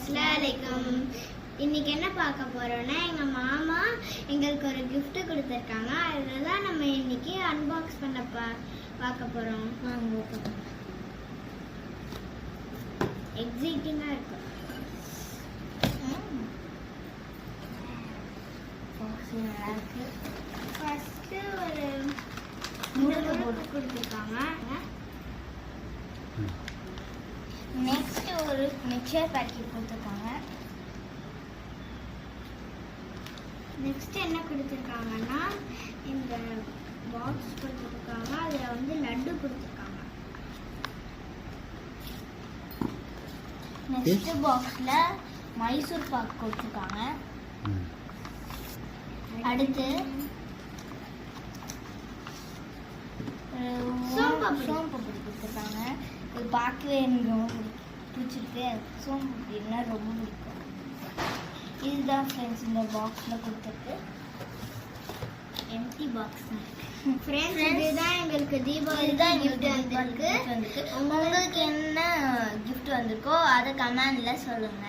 அஸ்ஸலாமு அலைக்கும். இன்னைக்கு என்ன பார்க்க போறோம்னா எங்க மாமா எங்களுக்கு ஒரு gift கொடுத்திருக்காங்க. அததான் நம்ம இன்னைக்கு அன்பாக்ஸ் பண்ண பார்க்க போறோம். எக்ஸைட்டிங்கா இருக்கு. ஃபர்ஸ்ட் ஒரு முறுக்கு கொடுத்திருக்காங்க. நெக்ஸ்ட் ஒரு மிக்சர் பாக்கெட் கொடுத்துருக்காங்க. நெக்ஸ்ட் என்ன கொடுத்துருக்காங்கன்னா இந்த பாக்ஸ் கொடுத்துருக்காங்க. அதில் வந்து லட்டு கொடுத்துருக்காங்க. நெக்ஸ்ட் பாக்ஸ்ல மைசூர் பாக் கொடுத்துருக்காங்க. அடுத்து சோம்பப்பொடி கொடுத்துருக்காங்க. இது பார்க்கவே எனக்கு ரொம்ப பிடிச்சிருக்கு. சோம்பப்பொடினா ரொம்ப பிடிக்கும். இதுதான் ஃப்ரெண்ட்ஸ் இந்த பாக்ஸில் கொடுத்துருக்கு. எம்டி பாக்ஸ் தான். ஃப்ரெண்ட்ஸ் இதுதான் எங்களுக்கு தீபாவளி இதுதான் gift வந்திருக்கு. உங்களுக்கு என்ன gift வந்திருக்கோ அதை கமெண்ட்ல சொல்லுங்க.